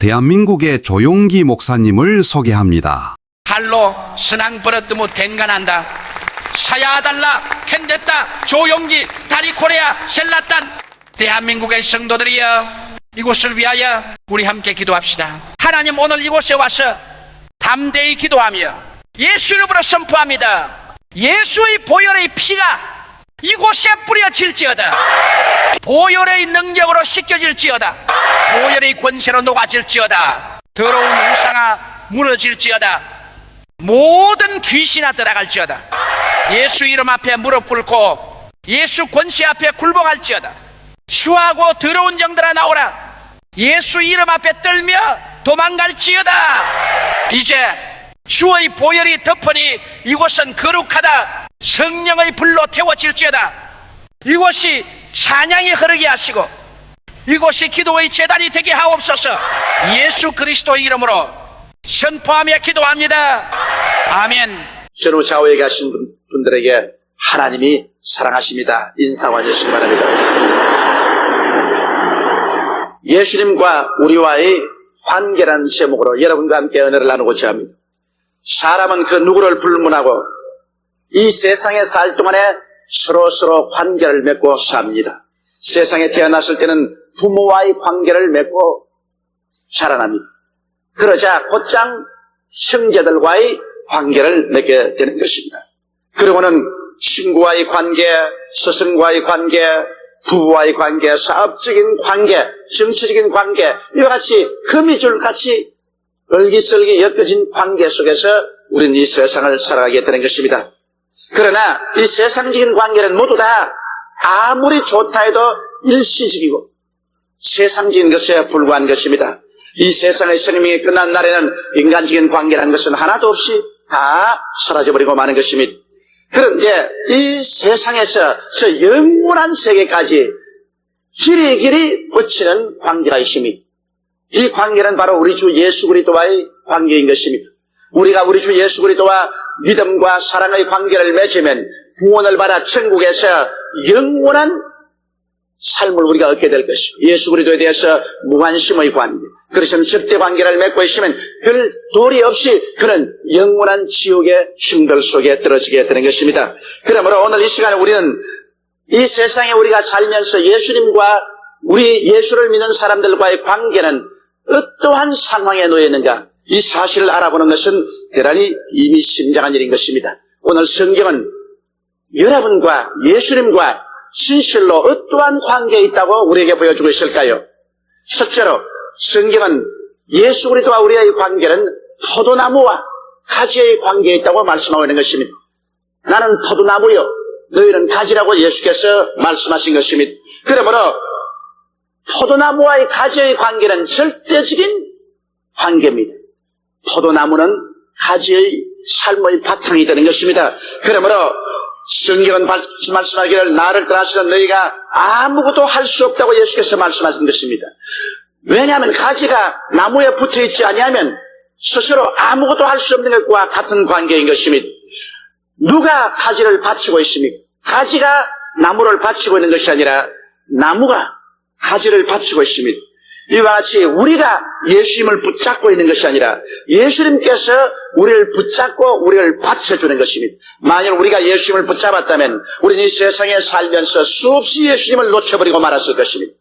대한민국의 조용기 목사님을 소개합니다. 할로 선앙 버릇드무 댕간한다 사야달라 캔댔다 조용기 다리코레아 셀라딴 대한민국의 성도들이여 이곳을 위하여 우리 함께 기도합시다. 하나님, 오늘 이곳에 와서 담대히 기도하며 예수 이름으로 선포합니다. 예수의 보혈의 피가 이곳에 뿌려질지어다. 보혈의 능력으로 씻겨질지어다. 보혈의 권세로 녹아질지어다. 더러운 우상아 무너질지어다. 모든 귀신아 떠나갈지어다. 예수 이름 앞에 무릎 꿇고 예수 권세 앞에 굴복할지어다. 추하고 더러운 영들아 나오라. 예수 이름 앞에 떨며 도망갈지어다. 이제 주의 보혈이 덮으니 이곳은 거룩하다. 성령의 불로 태워질지어다. 이곳이 찬양이 흐르게 하시고 이곳이 기도의 제단이 되게 하옵소서. 예수 그리스도의 이름으로 선포하며 기도합니다. 아멘. 전후 좌우에 계신 분들에게 하나님이 사랑하십니다. 인사 와주시기 바랍니다. 예수님과 우리와의 관계라는 제목으로 여러분과 함께 은혜를 나누고자 합니다. 사람은 그 누구를 불문하고 이 세상에 살 동안에 서로 관계를 맺고 삽니다. 세상에 태어났을 때는 부모와의 관계를 맺고 자라납니다. 그러자 곧장 형제들과의 관계를 맺게 되는 것입니다. 그리고는 친구와의 관계, 스승과의 관계, 부부와의 관계, 사업적인 관계, 정치적인 관계, 이와 같이 거미줄같이 얼기설기 엮어진 관계 속에서 우리는 이 세상을 살아가게 되는 것입니다. 그러나 이 세상적인 관계는 모두 다 아무리 좋다 해도 일시적이고 세상적인 것에 불과한 것입니다. 이 세상의 생명이 끝난 날에는 인간적인 관계라는 것은 하나도 없이 다 사라져버리고 마는 것입니다. 그런데 이 세상에서 저 영원한 세계까지 길이 뻗치는 관계가 있습니다. 이 관계는 바로 우리 주 예수 그리스도와의 관계인 것입니다. 우리가 우리 주 예수 그리스도와 믿음과 사랑의 관계를 맺으면 구원을 받아 천국에서 영원한 삶을 우리가 얻게 될 것이고, 예수 그리스도에 대해서 무관심의 관계, 그렇지만 적대 관계를 맺고 있으면 별 도리 없이 그는 영원한 지옥의 힘들 속에 떨어지게 되는 것입니다. 그러므로 오늘 이 시간에 우리는 이 세상에 우리가 살면서 예수님과 우리 예수를 믿는 사람들과의 관계는 어떠한 상황에 놓여 있는가, 이 사실을 알아보는 것은 대단히 의미심장한 일인 것입니다. 오늘 성경은 여러분과 예수님과 진실로 어떠한 관계에 있다고 우리에게 보여주고 있을까요? 첫째로 성경은 예수 그리스도와 우리의 관계는 포도나무와 가지의 관계에 있다고 말씀하고 있는 것입니다. 나는 포도나무요, 너희는 가지라고 예수께서 말씀하신 것입니다. 그러므로 포도나무와의 가지의 관계는 절대적인 관계입니다. 포도나무는 가지의 삶의 바탕이 되는 것입니다. 그러므로 성경은 말씀하기를 나를 떠나서는 너희가 아무것도 할 수 없다고 예수께서 말씀하신 것입니다. 왜냐하면 가지가 나무에 붙어있지 아니하면 스스로 아무것도 할 수 없는 것과 같은 관계인 것입니다. 누가 가지를 받치고 있습니까? 가지가 나무를 받치고 있는 것이 아니라 나무가 가지를 받치고 있습니다. 이와 같이 우리가 예수님을 붙잡고 있는 것이 아니라 예수님께서 우리를 붙잡고 우리를 받쳐주는 것입니다. 만일 우리가 예수님을 붙잡았다면 우리는 이 세상에 살면서 수없이 예수님을 놓쳐버리고 말았을 것입니다.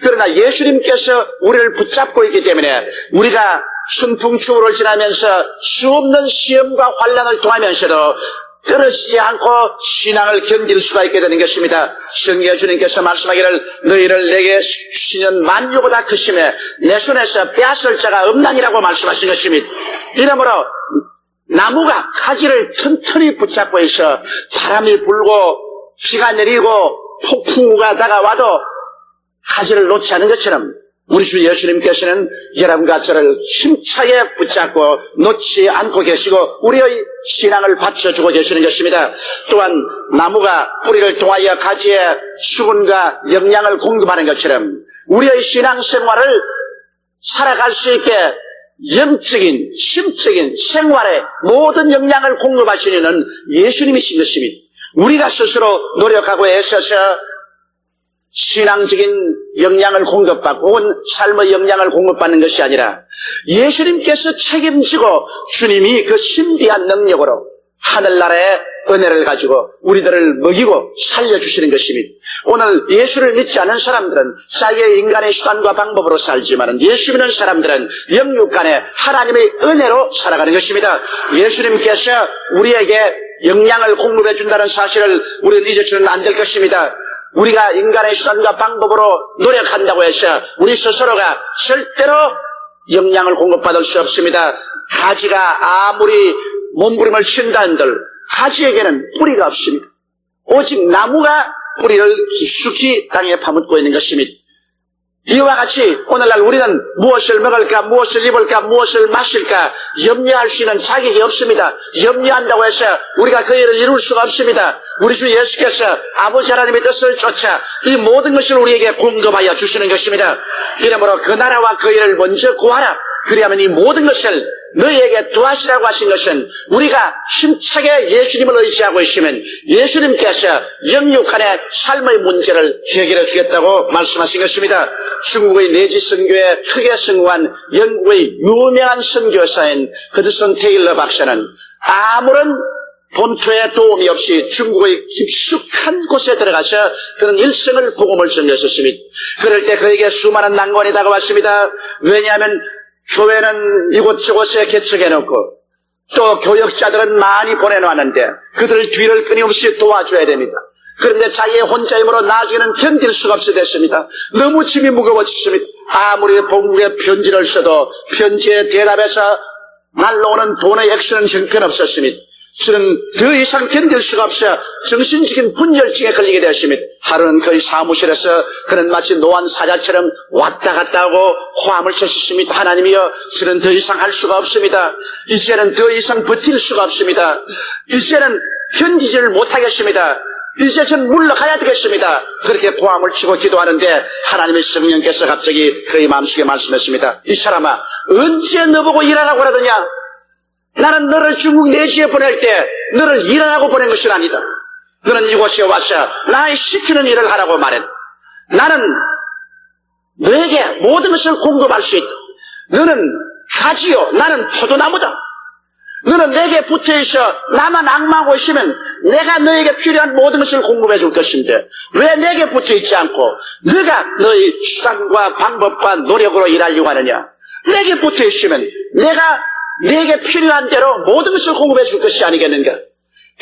그러나 예수님께서 우리를 붙잡고 있기 때문에 우리가 순풍추구를 지나면서 수없는 시험과 환난을 통하면서도 떨어지지 않고 신앙을 견딜 수가 있게 되는 것입니다. 성경 주님께서 말씀하기를 너희를 내게 주시는 만유보다 크심에 내 손에서 빼앗을 자가 없나니라고 말씀하신 것입니다. 이러므로 나무가 가지를 튼튼히 붙잡고 있어 바람이 불고 비가 내리고 폭풍우가 다가와도 가지를 놓지 않은 것처럼 우리 주 예수님께서는 여러분과 저를 힘차게 붙잡고 놓지 않고 계시고 우리의 신앙을 받쳐주고 계시는 것입니다. 또한 나무가 뿌리를 통하여 가지에 수분과 영양을 공급하는 것처럼 우리의 신앙생활을 살아갈 수 있게 영적인, 심적인 생활에 모든 영양을 공급하시는 이는 예수님이신 것입니다. 우리가 스스로 노력하고 애써서 신앙적인 영양을 공급받고 혹은 삶의 영양을 공급받는 것이 아니라 예수님께서 책임지고 주님이 그 신비한 능력으로 하늘나라의 은혜를 가지고 우리들을 먹이고 살려주시는 것입니다. 오늘 예수를 믿지 않은 사람들은 자기의 인간의 수단과 방법으로 살지만 예수 믿는 사람들은 영육 간에 하나님의 은혜로 살아가는 것입니다. 예수님께서 우리에게 영양을 공급해 준다는 사실을 우리는 잊어서는 안 될 것입니다. 우리가 인간의 수단과 방법으로 노력한다고 해서 우리 스스로가 절대로 영양을 공급받을 수 없습니다. 가지가 아무리 몸부림을 친다 한들 가지에게는 뿌리가 없습니다. 오직 나무가 뿌리를 깊숙이 땅에 파묻고 있는 것입니다. 이와 같이 오늘날 우리는 무엇을 먹을까, 무엇을 입을까, 무엇을 마실까 염려할 수 있는 자격이 없습니다. 염려한다고 해서 우리가 그 일을 이룰 수가 없습니다. 우리 주 예수께서 아버지 하나님의 뜻을 쫓아 이 모든 것을 우리에게 공급하여 주시는 것입니다. 이러므로 그 나라와 그 일을 먼저 구하라. 그리하면 이 모든 것을 너희에게 두하시라고 하신 것은 우리가 힘차게 예수님을 의지하고 있으면 예수님께서 영육간의 삶의 문제를 해결해 주겠다고 말씀하신 것입니다. 중국의 내지 선교에 크게 성공한 영국의 유명한 선교사인 허드슨 테일러 박사는 아무런 본토의 도움이 없이 중국의 깊숙한 곳에 들어가서 그는 일생을 복음을 전했었습니다. 그럴 때 그에게 수많은 난관이 다가왔습니다. 왜냐하면 교회는 이곳저곳에 개척해놓고 또 교역자들은 많이 보내놓았는데 그들 뒤를 끊임없이 도와줘야 됩니다. 그런데 자기의 혼자 힘으로 나중에는 견딜 수가 없게 됐습니다. 너무 짐이 무거워졌습니다. 아무리 복음의 편지를 써도 편지에 대답해서 날라오는 돈의 액수는 형편없었습니다. 저는 더 이상 견딜 수가 없어 정신적인 분열증에 걸리게 되었습니다. 하루는 거의 사무실에서 그는 마치 노안 사자처럼 왔다 갔다 하고 호함을 쳤습니다. 하나님이여, 저는 더 이상 할 수가 없습니다. 이제는 더 이상 버틸 수가 없습니다. 이제는 견디지를 못하겠습니다. 이제 전 물러가야 되겠습니다. 그렇게 호함을 치고 기도하는데 하나님의 성령께서 갑자기 그의 마음속에 말씀했습니다. 이 사람아, 언제 너보고 일하라고 하더냐? 나는 너를 중국 내지에 보낼 때 너를 일하라고 보낸 것이 아니다. 너는 이곳에 와서 나의 시키는 일을 하라고 말했다. 나는 너에게 모든 것을 공급할 수 있다. 너는 가지요, 나는 포도나무다. 너는 내게 붙어있어 나만 앙망하고 있으면 내가 너에게 필요한 모든 것을 공급해 줄 것인데 왜 내게 붙어있지 않고 너가 너의 수단과 방법과 노력으로 일하려고 하느냐? 내게 붙어있으면 내가 내게 필요한 대로 모든 것을 공급해 줄 것이 아니겠는가?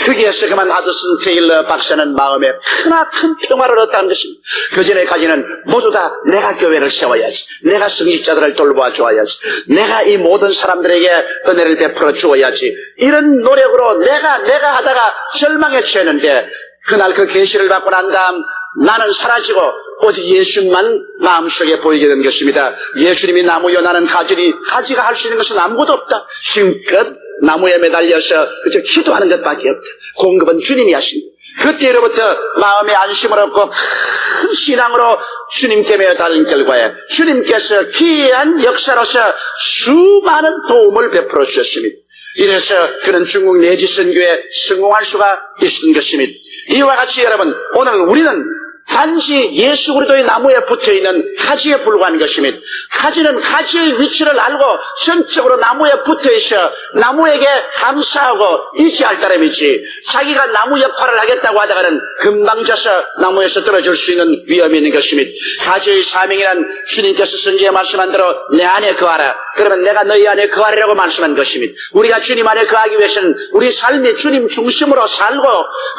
거기에서 그만 허드슨 테일러 박사는 마음에 크나큰 평화를 얻었다는 것입니다. 그 전에까지는 모두 다 내가 교회를 세워야지, 내가 성직자들을 돌보아 주어야지, 내가 이 모든 사람들에게 은혜를 베풀어 주어야지, 이런 노력으로 내가 하다가 절망에 처했는데 그날 그 계시를 받고 난 다음 나는 사라지고 오직 예수님만 마음속에 보이게 된 것입니다. 예수님이 나무요 나는 가지가 할 수 있는 것은 아무것도 없다. 힘껏 나무에 매달려서 그저 기도하는 것밖에 없다. 공급은 주님이 하십니다. 그때로부터 마음에 안심을 얻고 큰 신앙으로 주님께 매달린 결과에 주님께서 기이한 역사로서 수많은 도움을 베풀어 주셨습니다. 이래서 그는 중국 내지 선교에 성공할 수가 있었던 것입니다. 이와 같이 여러분, 오늘 우리는 단지 예수 그리스도의 나무에 붙어있는 가지에 불과한 것입니다. 가지는 가지의 위치를 알고 전적으로 나무에 붙어있어 나무에게 감사하고 의지할 따름이지 자기가 나무 역할을 하겠다고 하다가는 금방 져서 나무에서 떨어질 수 있는 위험이 있는 것입니다. 가지의 사명이란 주님께서 성경에 말씀한 대로 내 안에 거하라. 그러면 내가 너희 안에 거하리라고 말씀한 것입니다. 우리가 주님 안에 거하기 위해서는 우리 삶이 주님 중심으로 살고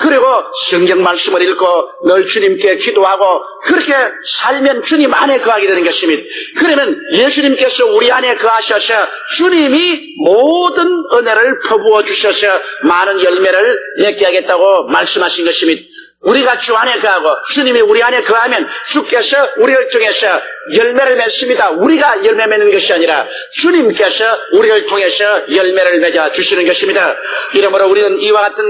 그리고 성경 말씀을 읽고 늘 주님께 기도하고 그렇게 살면 주님 안에 거하게 되는 것입니다. 그러면 예수님께서 우리 안에 거하셔서 주님이 모든 은혜를 퍼부어 주셔서 많은 열매를 맺게 하겠다고 말씀하신 것입니다. 우리가 주 안에 거하고 주님이 우리 안에 거하면 주께서 우리를 통해서 열매를 맺습니다. 우리가 열매 맺는 것이 아니라 주님께서 우리를 통해서 열매를 맺어 주시는 것입니다. 이러므로 우리는 이와 같은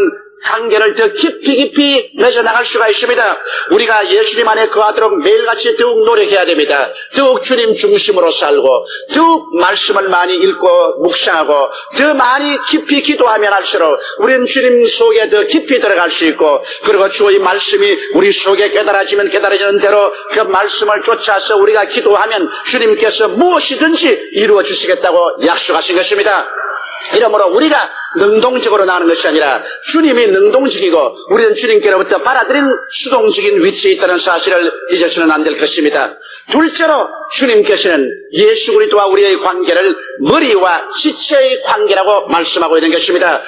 관계를 더 깊이 맺어 나갈 수가 있습니다. 우리가 예수님 안에 거하도록 매일같이 더욱 노력해야 됩니다. 더욱 주님 중심으로 살고 더욱 말씀을 많이 읽고 묵상하고 더 많이 깊이 기도하면 할수록 우리는 주님 속에 더 깊이 들어갈 수 있고, 그리고 주의 말씀이 우리 속에 깨달아지면 깨달아지는 대로 그 말씀을 쫓아서 우리가 기도하면 주님께서 무엇이든지 이루어 주시겠다고 약속하신 것입니다. 이러므로 우리가 능동적으로 나가는 것이 아니라 주님이 능동적이고 우리는 주님께로부터 받아들인 수동적인 위치에 있다는 사실을 잊어서는 안 될 것입니다. 둘째로 주님께서는 예수 그리스도와 우리의 관계를 머리와 지체의 관계라고 말씀하고 있는 것입니다.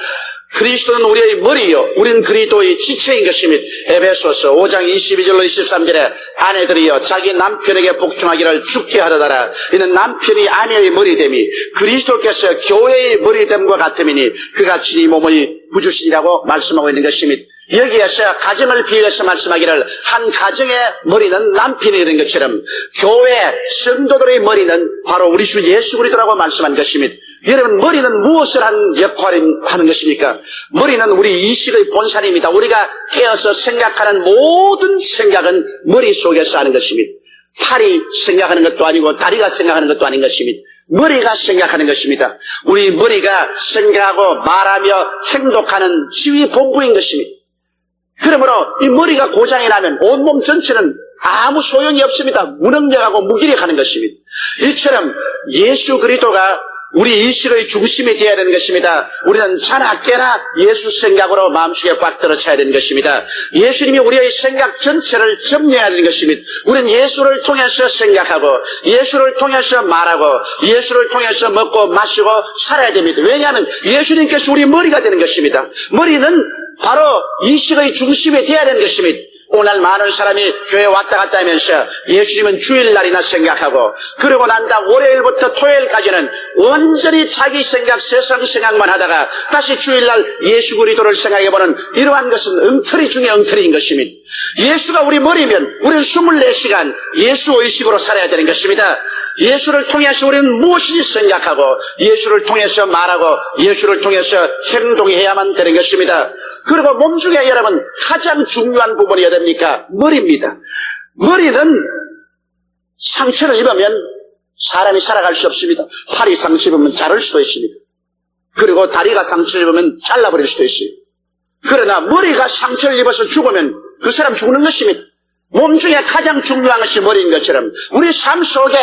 그리스도는 우리의 머리요, 우리는 그리스도의 지체인 것입니다. 에베소서 5장 22절로 23절에 아내들이여 자기 남편에게 복종하기를 죽게 하려다라. 이는 남편이 아내의 머리됨이 그리스도께서 교회의 머리됨과 같음이니 그가 친히 몸의 부주신이라고 말씀하고 있는 것입니다. 여기에서 가정을 비유해서 말씀하기를 한 가정의 머리는 남편이 되는 것처럼 교회 성도들의 머리는 바로 우리 주 예수 그리스도라고 말씀한 것입니다. 여러분, 머리는 무엇을 하는 역할을 하는 것입니까? 머리는 우리 이식의 본산입니다. 우리가 깨어서 생각하는 모든 생각은 머릿속에서 하는 것입니다. 팔이 생각하는 것도 아니고 다리가 생각하는 것도 아닌 것입니다. 머리가 생각하는 것입니다. 우리 머리가 생각하고 말하며 행동하는 지휘 본부인 것입니다. 그러므로 이 머리가 고장이 나면 온몸 전체는 아무 소용이 없습니다. 무능력하고 무기력하는 것입니다. 이처럼 예수 그리스도가 우리 의식의 중심이 되어야 되는 것입니다. 우리는 자나 깨나 예수 생각으로 마음속에 꽉 들어차야 되는 것입니다. 예수님이 우리의 생각 전체를 점령해야 되는 것입니다. 우리는 예수를 통해서 생각하고 예수를 통해서 말하고 예수를 통해서 먹고 마시고 살아야 됩니다. 왜냐하면 예수님께서 우리 머리가 되는 것입니다. 머리는 바로 의식의 중심이 되어야 되는 것입니다. 오늘 많은 사람이 교회 왔다 갔다 하면서 예수님은 주일날이나 생각하고 그러고 난 다음 월요일부터 토요일까지는 온전히 자기 생각, 세상 생각만 하다가 다시 주일날 예수 그리스도를 생각해보는 이러한 것은 엉터리 중에 엉터리인 것입니다. 예수가 우리 머리면 우리는 24시간 예수 의식으로 살아야 되는 것입니다. 예수를 통해서 우리는 무엇인지 생각하고 예수를 통해서 말하고 예수를 통해서 행동해야만 되는 것입니다. 그리고 몸 중에 여러분 가장 중요한 부분이 어디 됩니까? 머리입니다. 머리는 상처를 입으면 사람이 살아갈 수 없습니다. 팔이 상처 입으면 자를 수도 있습니다. 그리고 다리가 상처를 입으면 잘라버릴 수도 있어요. 그러나 머리가 상처를 입어서 죽으면 그 사람 죽는 것입니다. 몸 중에 가장 중요한 것이 머리인 것처럼 우리 삶 속에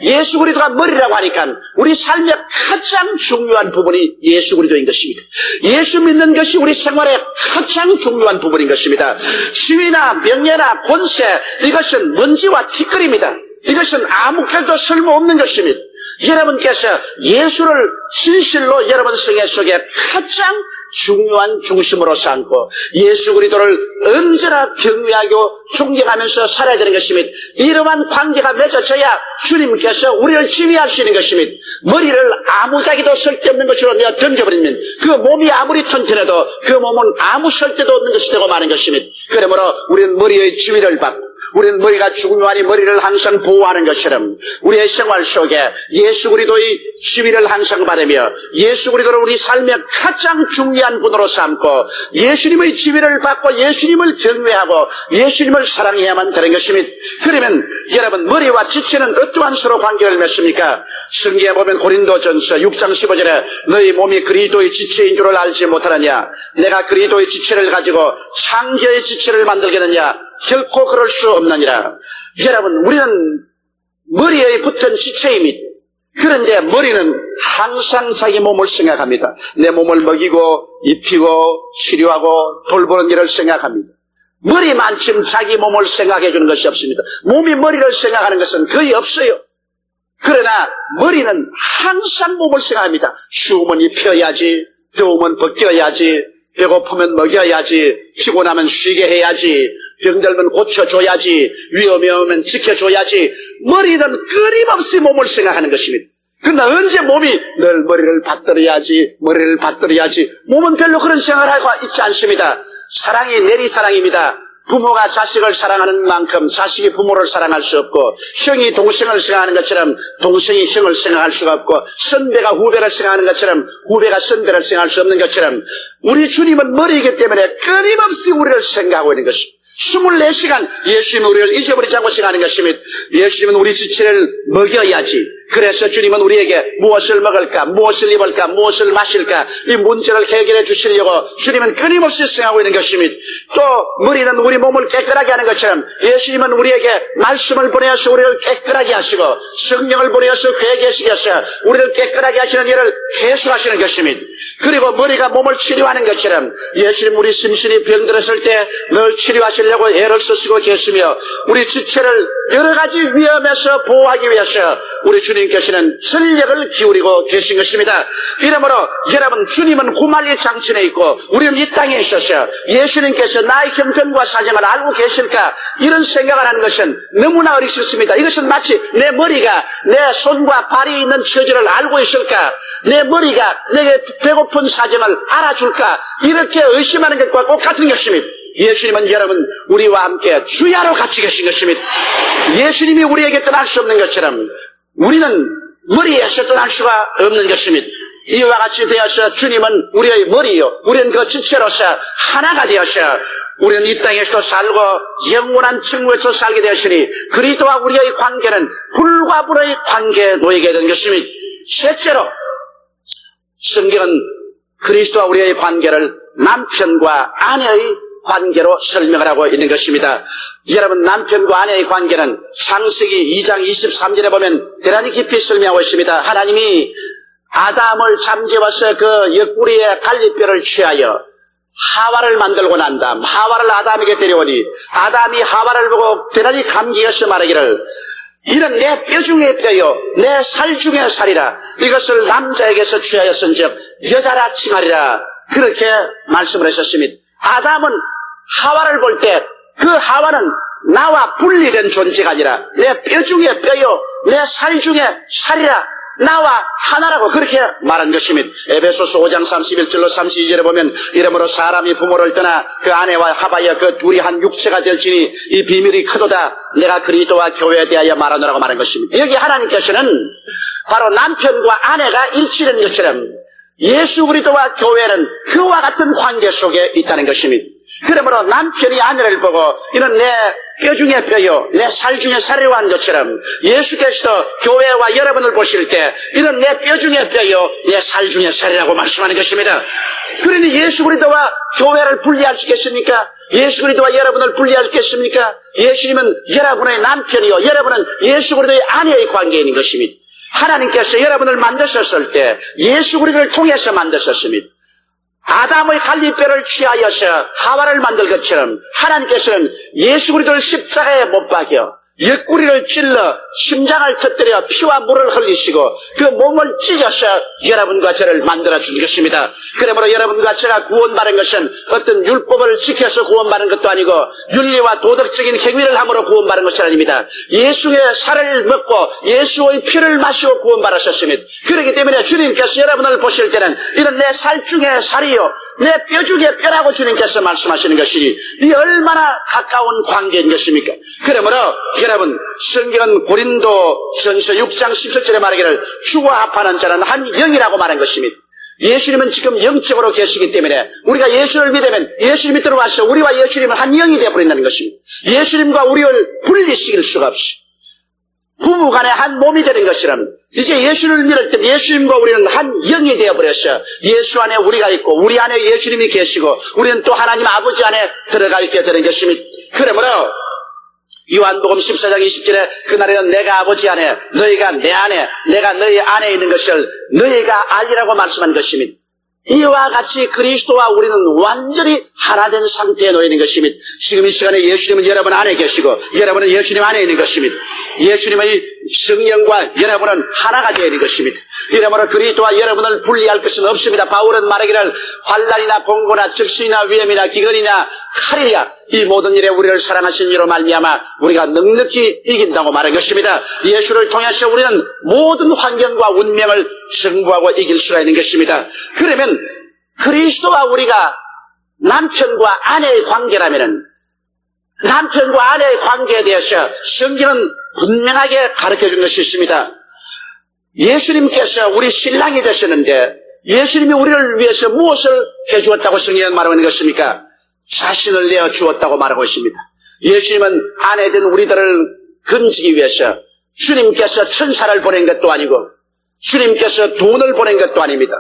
예수 그리스도가 머리라고 하니까 우리 삶의 가장 중요한 부분이 예수 그리스도인 것입니다. 예수 믿는 것이 우리 생활의 가장 중요한 부분인 것입니다. 지위나 명예나 권세, 이것은 먼지와 티끌입니다. 이것은 아무것도 쓸모없는 것입니다. 여러분께서 예수를 진실로 여러분 생애 속에 가장 중요한 중심으로 삼고 예수 그리스도를 언제나 경외하고 존경하면서 살아야 되는 것입니다. 이러한 관계가 맺어져야 주님께서 우리를 지휘할 수 있는 것입니다. 머리를 아무짝에도 쓸데없는 것으로 내가 던져버리면 그 몸이 아무리 튼튼해도 그 몸은 아무 쓸데도 없는 것이 되고 마는 것입니다. 그러므로 우리는 머리의 지휘를 받고 우리는 머리가 중요하니 머리를 항상 보호하는 것처럼 우리의 생활 속에 예수 그리스도의 지휘를 항상 받으며 예수 그리스도를 우리 삶의 가장 중요한 분으로 삼고 예수님의 지휘를 받고 예수님을 경외하고 예수님을 사랑해야만 되는 것입니다. 그러면 여러분 머리와 지체는 어떠한 서로 관계를 맺습니까? 성경에 보면 고린도전서 6장 15절에 너희 몸이 그리스도의 지체인 줄을 알지 못하느냐? 내가 그리스도의 지체를 가지고 창조의 지체를 만들겠느냐? 결코 그럴 수 없느니라. 여러분 우리는 머리에 붙은 지체입니다. 그런데 머리는 항상 자기 몸을 생각합니다. 내 몸을 먹이고 입히고 치료하고 돌보는 일을 생각합니다. 머리만큼 자기 몸을 생각해 주는 것이 없습니다. 몸이 머리를 생각하는 것은 거의 없어요. 그러나 머리는 항상 몸을 생각합니다. 추우면 입혀야지, 더우면 벗겨야지, 배고프면 먹여야지, 피곤하면 쉬게 해야지, 병들면 고쳐줘야지, 위험이 오면 지켜줘야지. 머리는 끊임없이 몸을 생각하는 것입니다. 그러나 언제 몸이 늘 머리를 받들어야지, 머리를 받들어야지, 몸은 별로 그런 생각을 하고 있지 않습니다. 사랑이 내리사랑입니다. 부모가 자식을 사랑하는 만큼 자식이 부모를 사랑할 수 없고, 형이 동생을 생각하는 것처럼 동생이 형을 생각할 수가 없고, 선배가 후배를 생각하는 것처럼 후배가 선배를 생각할 수 없는 것처럼, 우리 주님은 머리이기 때문에 끊임없이 우리를 생각하고 있는 것입니다. 24시간 예수님은 우리를 잊어버리지 않고 생각하는 것입니다. 예수님은 우리 지체를 먹여야지. 그래서 주님은 우리에게 무엇을 먹을까, 무엇을 입을까, 무엇을 마실까, 이 문제를 해결해 주시려고 주님은 끊임없이 생각하고 있는 것입니다. 또 머리는 우리 몸을 깨끗하게 하는 것처럼 예수님은 우리에게 말씀을 보내어서 우리를 깨끗하게 하시고, 성령을 보내어서 회개하시게 하셔 우리를 깨끗하게 하시는 일을 계속하시는 것입니다. 그리고 머리가 몸을 치료하는 것처럼 예수님 우리 심신이 병들었을 때 늘 치료하시려고 애를 쓰시고 계시며, 우리 지체를 여러 가지 위험에서 보호하기 위해서 우리 주님께서는 전력을 기울이고 계신 것입니다. 이러므로 여러분, 주님은 후말리 장천에 있고 우리는 이 땅에 있어서 예수님께서 나의 형편과 사정을 알고 계실까, 이런 생각을 하는 것은 너무나 어리석습니다. 이것은 마치 내 머리가 내 손과 발이 있는 처지를 알고 있을까, 내 머리가 내게 배고픈 사정을 알아줄까, 이렇게 의심하는 것과 똑같은 것입니다. 예수님은 여러분 우리와 함께 주야로 같이 계신 것입니다. 예수님이 우리에게 떠날 수 없는 것처럼 우리는 머리에서 떠날 수가 없는 것입니다. 이와 같이 되어서 주님은 우리의 머리요, 우리는 그 지체로서 하나가 되어서 우리는 이 땅에서도 살고 영원한 천국에서 살게 되었으니, 그리스도와 우리의 관계는 불과 불의 관계에 놓이게 된 것입니다. 셋째로, 성경은 그리스도와 우리의 관계를 남편과 아내의 관계로 설명을 하고 있는 것입니다. 여러분, 남편과 아내의 관계는 창세기 2장 23절에 보면 대단히 깊이 설명하고 있습니다. 하나님이 아담을 잠재워서 그 옆구리에 갈빗뼈를 취하여 하와를 만들고 난 다음 하와를 아담에게 데려오니, 아담이 하와를 보고 대단히 감기해서 말하기를, 이는 내 뼈 중에 뼈요 내 살 중에 살이라, 이것을 남자에게서 취하였은즉 여자라 칭하리라, 그렇게 말씀을 하셨습니다. 아담은 하와를 볼 때 그 하와는 나와 분리된 존재가 아니라 내 뼈 중에 뼈요 내 살 중에 살이라, 나와 하나라고 그렇게 말한 것입니다. 에베소서 5장 31절로 32절에 보면, 이러므로 사람이 부모를 떠나 그 아내와 합하여 그 둘이 한 육체가 될지니 이 비밀이 크도다, 내가 그리스도와 교회에 대하여 말하노라고 말한 것입니다. 여기 하나님께서는 바로 남편과 아내가 일치된 것처럼 예수 그리스도와 교회는 그와 같은 관계 속에 있다는 것입니다. 그러므로 남편이 아내를 보고 이는 내 뼈 중에 뼈요 내 살 중에 살이라고 한 것처럼, 예수께서도 교회와 여러분을 보실 때 이는 내 뼈 중에 뼈요 내 살 중에 살이라고 말씀하는 것입니다. 그러니 예수 그리스도와 교회를 분리할 수 있겠습니까? 예수 그리스도와 여러분을 분리할 수 있겠습니까? 예수님은 여러분의 남편이요 여러분은 예수 그리스도의 아내의 관계에 있는 것입니다. 하나님께서 여러분을 만드셨을 때 예수 그리스도를 통해서 만드셨습니다. 아담의 갈빗뼈를 취하여서 하와를 만들 것처럼 하나님께서는 예수 그리스도를 십자가에 못 박여 옆구리를 찔러 심장을 터뜨려 피와 물을 흘리시고 그 몸을 찢어서 여러분과 저를 만들어준 것입니다. 그러므로 여러분과 제가 구원받은 것은 어떤 율법을 지켜서 구원받은 것도 아니고 윤리와 도덕적인 행위를 함으로 구원받은 것이 아닙니다. 예수의 살을 먹고 예수의 피를 마시고 구원받으셨습니다. 그렇기 때문에 주님께서 여러분을 보실 때는 이런 내 살 중에 살이요 내 뼈 중에 뼈라고 주님께서 말씀하시는 것이니, 이 얼마나 가까운 관계인 것입니까? 그러므로 여러분, 성경은 고린도전서 6장 17절에 말하기를 주와 합하는 자는 한 영이라고 말한 것입니다. 예수님은 지금 영적으로 계시기 때문에 우리가 예수를 믿으면 예수님이 들어와서 우리와 예수님은 한 영이 되어버린다는 것입니다. 예수님과 우리를 분리시킬 수가 없이 부부간에 한 몸이 되는 것이라면, 이제 예수를 믿을 때 예수님과 우리는 한 영이 되어버렸어요. 예수 안에 우리가 있고 우리 안에 예수님이 계시고 우리는 또 하나님 아버지 안에 들어가 있게 되는 것입니다. 그러므로 요한복음 14장 20절에 그날에는 내가 아버지 안에 너희가 내 안에 내가 너희 안에 있는 것을 너희가 알리라고 말씀한 것입니다. 이와 같이 그리스도와 우리는 완전히 하나 된 상태에 놓여 있는 것입니다. 지금 이 시간에 예수님은 여러분 안에 계시고 여러분은 예수님 안에 있는 것입니다. 예수님의 성령과 여러분은 하나가 되어 있는 것입니다. 이러므로 그리스도와 여러분을 분리할 것은 없습니다. 바울은 말하기를 환난이나 봉고나 적신이나 위험이나 기근이나 칼이냐 이 모든 일에 우리를 사랑하신 이로 말미암아 우리가 넉넉히 이긴다고 말한 것입니다. 예수를 통해서 우리는 모든 환경과 운명을 승부하고 이길 수가 있는 것입니다. 그러면 그리스도와 우리가 남편과 아내의 관계라면은 남편과 아내의 관계에 대해서 성경은 분명하게 가르쳐준 것이 있습니다. 예수님께서 우리 신랑이 되셨는데 예수님이 우리를 위해서 무엇을 해주었다고 성경은 말하고 있는 것입니까? 자신을 내어주었다고 말하고 있습니다. 예수님은 아내된 우리들을 건지기 위해서 주님께서 천사를 보낸 것도 아니고 주님께서 돈을 보낸 것도 아닙니다.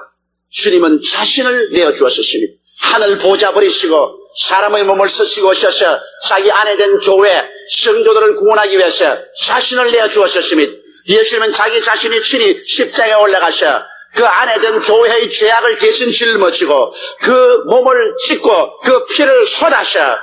주님은 자신을 내어주었습니다. 하늘 보좌 버리시고 사람의 몸을 쓰시고 오셔서 자기 아내된 교회 성도들을 구원하기 위해서 자신을 내어주었습니다. 예수님은 자기 자신이 친히 십자가에 올라가셔 그 아내된 교회의 죄악을 대신 짊어지고 그 몸을 찢고 그 피를 쏟아서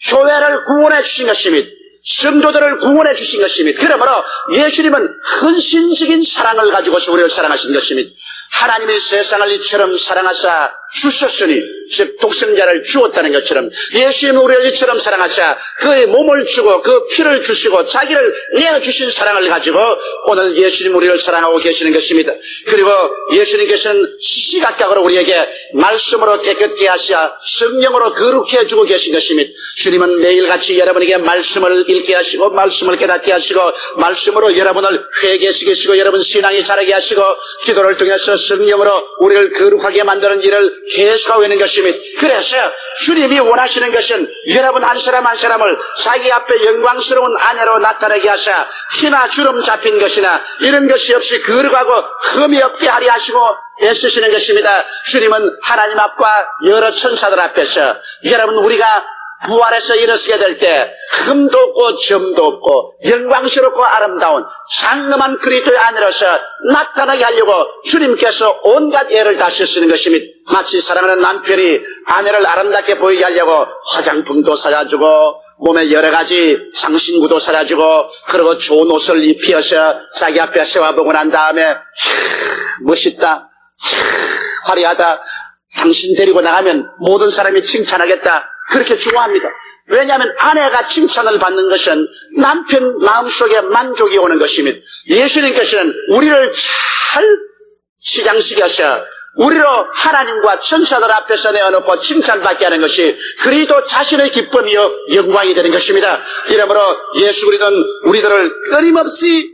교회를 구원해 주신 것입니다. 성도들을 구원해 주신 것입니다. 그러므로 예수님은 헌신적인 사랑을 가지고서 우리를 사랑하신 것입니다. 하나님이 세상을 이처럼 사랑하사 주셨으니 즉 독생자를 주었다는 것처럼 예수님은 우리를 이처럼 사랑하사 그의 몸을 주고 그 피를 주시고 자기를 내어주신 사랑을 가지고 오늘 예수님 우리를 사랑하고 계시는 것입니다. 그리고 예수님께서는 시시각각으로 우리에게 말씀으로 깨끗게 하시아 성령으로 거룩해 해주고 계신 것입니다. 주님은 매일같이 여러분에게 말씀을 읽게 하시고 말씀을 깨닫게 하시고 말씀으로 여러분을 회개시키시고 여러분 신앙이 자라게 하시고 기도를 통해서 성령으로 우리를 거룩하게 만드는 일을 계속하고 있는 것입니다. 그래서 주님이 원하시는 것은 여러분 한 사람 한 사람을 자기 앞에 영광스러운 아내로 나타나게 하사 피나 주름 잡힌 것이나 이런 것이 없이 거룩하고 흠이 없게 하려 하시고 애쓰시는 것입니다. 주님은 하나님 앞과 여러 천사들 앞에서 여러분 우리가 부활해서 일어서게 될 때 흠도 없고 점도 없고 영광스럽고 아름다운 장엄한 그리스도의 아내로서 나타나게 하려고 주님께서 온갖 애를 다 쓰시는 것입니다. 마치 사랑하는 남편이 아내를 아름답게 보이게 하려고 화장품도 사다주고 몸에 여러 가지 상신구도 사다주고 그리고 좋은 옷을 입히어서 자기 앞에 세워보고 난 다음에 멋있다, 화려하다, 당신 데리고 나가면 모든 사람이 칭찬하겠다, 그렇게 좋아합니다. 왜냐하면 아내가 칭찬을 받는 것은 남편 마음속에 만족이 오는 것입니다. 예수님께서는 우리를 잘 시장시켜서 우리로 하나님과 천사들 앞에서 내어놓고 칭찬받게 하는 것이 그리스도 자신의 기쁨이요 영광이 되는 것입니다. 이러므로 예수 그리스도는 우리들을 끊임없이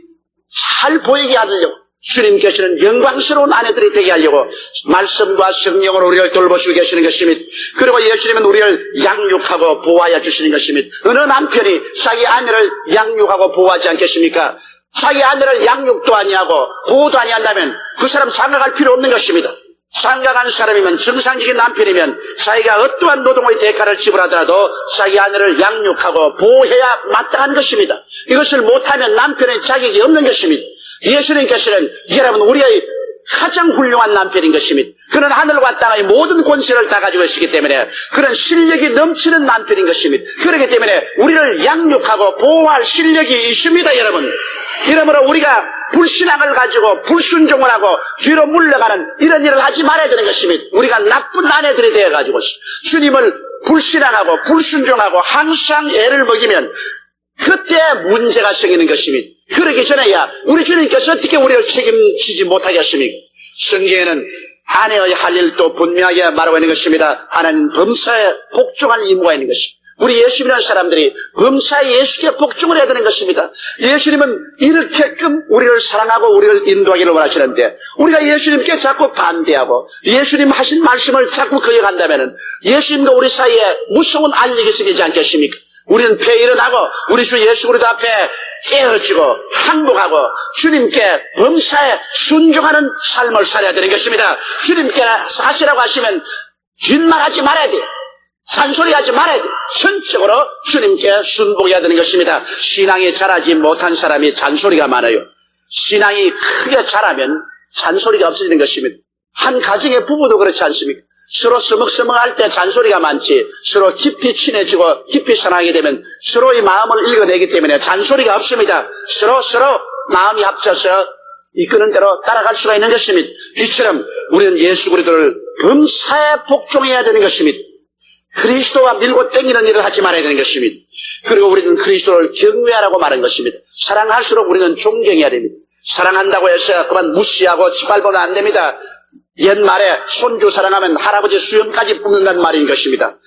잘 보이게 하려고 주님께서는 영광스러운 아내들이 되게 하려고 말씀과 성령으로 우리를 돌보시고 계시는 것입니다. 그리고 예수님은 우리를 양육하고 보호하여 주시는 것입니다. 어느 남편이 자기 아내를 양육하고 보호하지 않겠습니까? 자기 아내를 양육도 아니하고 보호도 아니한다면 그 사람 장가갈 필요 없는 것입니다. 장가간 사람이면 정상적인 남편이면 자기가 어떠한 노동의 대가를 지불하더라도 자기 아내를 양육하고 보호해야 마땅한 것입니다. 이것을 못하면 남편의 자격이 없는 것입니다. 예수님께서는 여러분 우리의 가장 훌륭한 남편인 것입니다. 그는 하늘과 땅의 모든 권세를 다 가지고 계시기 때문에 그런 실력이 넘치는 남편인 것입니다. 그렇기 때문에 우리를 양육하고 보호할 실력이 있습니다. 여러분, 이러므로 우리가 불신앙을 가지고 불순종을 하고 뒤로 물러가는 이런 일을 하지 말아야 되는 것입니다. 우리가 나쁜 아내들이 되어가지고 주님을 불신앙하고 불순종하고 항상 애를 먹이면 그때 문제가 생기는 것입니다. 그러기 전에야 우리 주님께서 어떻게 우리를 책임지지 못하겠습니까? 성경에는 아내의 할 일도 분명하게 말하고 있는 것입니다. 하나님 범사에 복종할 의무가 있는 것입니다. 우리 예수님이라는 사람들이 범사에 예수께 복종을 해야 되는 것입니다. 예수님은 이렇게끔 우리를 사랑하고 우리를 인도하기를 원하시는데 우리가 예수님께 자꾸 반대하고 예수님 하신 말씀을 자꾸 거역한다면 예수님과 우리 사이에 무서운 알력이 생기지 않겠습니까? 우리는 폐일어나고 우리 주 예수 그리스도 앞에 깨어지고 항복하고 주님께 범사에 순종하는 삶을 살아야 되는 것입니다. 주님께 하시라고 하시면 뒷말하지 말아야 돼요. 잔소리하지 말아야 돼요. 전적으로 주님께 순복해야 되는 것입니다. 신앙이 자라지 못한 사람이 잔소리가 많아요. 신앙이 크게 자라면 잔소리가 없어지는 것입니다. 한 가정의 부부도 그렇지 않습니까? 서로 서먹서먹할 때 잔소리가 많지 서로 깊이 친해지고 깊이 사랑하게 되면 서로의 마음을 읽어내기 때문에 잔소리가 없습니다. 서로 마음이 합쳐서 이끄는 대로 따라갈 수가 있는 것입니다. 이처럼 우리는 예수 그리스도를 범사에 복종해야 되는 것입니다. 그리스도와 밀고 땡기는 일을 하지 말아야 되는 것입니다. 그리고 우리는 그리스도를 경외하라고 말한 것입니다. 사랑할수록 우리는 존경해야 됩니다. 사랑한다고 해서 그만 무시하고 짓밟으면 안 됩니다. 옛말에 손주 사랑하면 할아버지 수염까지 뽑는다는 말인 것입니다.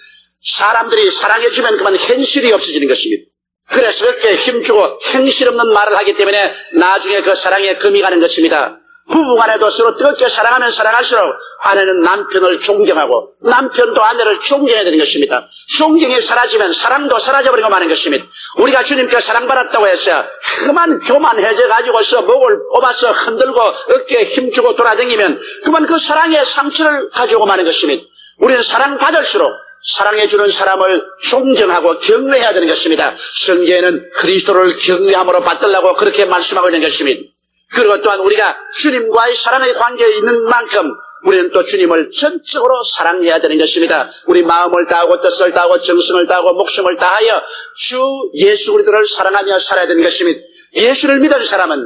사람들이 사랑해주면 그만 현실이 없어지는 것입니다. 그래서 그렇게 힘주고 행실 없는 말을 하기 때문에 나중에 그 사랑에 금이 가는 것입니다. 부부간에도 서로 뜨겁게 사랑하면 사랑할수록 아내는 남편을 존경하고 남편도 아내를 존경해야 되는 것입니다. 존경이 사라지면 사랑도 사라져버리고 마는 것입니다. 우리가 주님께 사랑받았다고 해서 그만 교만해져가지고서 목을 뽑아서 흔들고 어깨에 힘주고 돌아다니면 그만 그 사랑의 상처를 가지고 마는 것입니다. 우리는 사랑받을수록 사랑해주는 사람을 존경하고 경외해야 되는 것입니다. 성경에는 그리스도를 경외함으로 받들라고 그렇게 말씀하고 있는 것입니다. 그리고 또한 우리가 주님과의 사랑의 관계에 있는 만큼 우리는 또 주님을 전적으로 사랑해야 되는 것입니다. 우리 마음을 다하고 뜻을 다하고 정성을 다하고 목숨을 다하여 주 예수 그리스도를 사랑하며 살아야 되는 것입니다. 예수를 믿은 사람은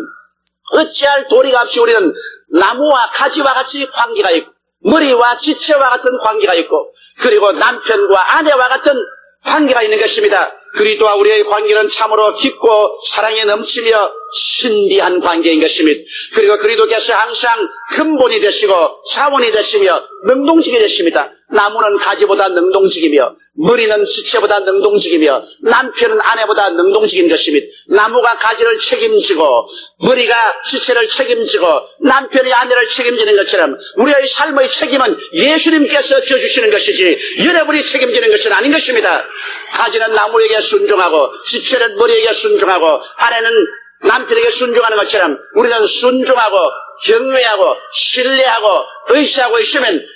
어찌할 도리가 없이 우리는 나무와 가지와 같이 관계가 있고 머리와 지체와 같은 관계가 있고 그리고 남편과 아내와 같은 관계가 있는 것입니다. 그리스도와 우리의 관계는 참으로 깊고 사랑에 넘치며 신비한 관계인 것입니다. 그리고 그리스도께서 항상 근본이 되시고 자원이 되시며 능동적이 되십니다. 나무는 가지보다 능동적이며 머리는 지체보다 능동적이며 남편은 아내보다 능동적인 것입니다. 나무가 가지를 책임지고 머리가 지체를 책임지고 남편이 아내를 책임지는 것처럼 우리의 삶의 책임은 예수님께서 져주시는 것이지 여러분이 책임지는 것은 아닌 것입니다. 가지는 나무에게 순종하고 지체는 머리에게 순종하고 아내는 남편에게 순종하는 것처럼 우리는 순종하고 경외하고 신뢰하고 의지하고 있으면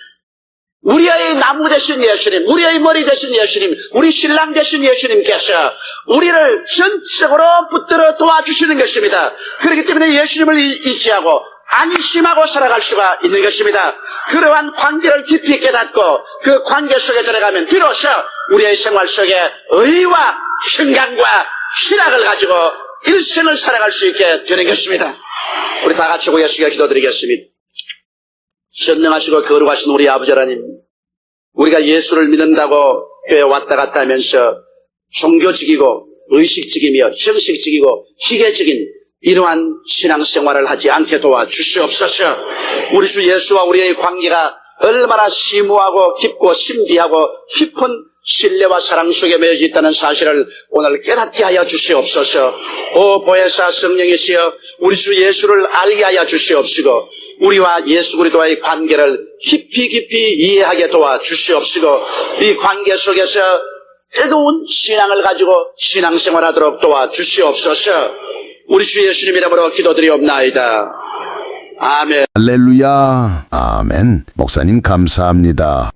우리의 나무 되신 예수님, 우리의 머리 되신 예수님, 우리 신랑 되신 예수님께서 우리를 전적으로 붙들어 도와주시는 것입니다. 그렇기 때문에 예수님을 의지하고 안심하고 살아갈 수가 있는 것입니다. 그러한 관계를 깊이 깨닫고 그 관계 속에 들어가면 비로소 우리의 생활 속에 의와 평강과 희락을 가지고 일생을 살아갈 수 있게 되는 것입니다. 우리 다 같이 고개숙여 기도드리겠습니다. 전능하시고 거룩하신 우리 아버지 하나님, 우리가 예수를 믿는다고 교회 왔다 갔다 하면서 종교적이고 의식적이며 형식적이고 기계적인 이러한 신앙생활을 하지 않게 도와주시옵소서. 우리 주 예수와 우리의 관계가 얼마나 심오하고 깊고 신비하고 깊은 신뢰와 사랑 속에 매여져 있다는 사실을 오늘 깨닫게 하여 주시옵소서. 오 보혜사 성령이시여 우리 주 예수를 알게 하여 주시옵시고 우리와 예수 그리스도와의 관계를 깊이 이해하게 도와주시옵시고 이 관계 속에서 뜨거운 신앙을 가지고 신앙생활하도록 도와주시옵소서. 우리 주 예수님 이름으로 기도드리옵나이다. 아멘. 할렐루야. 아멘. 목사님 감사합니다.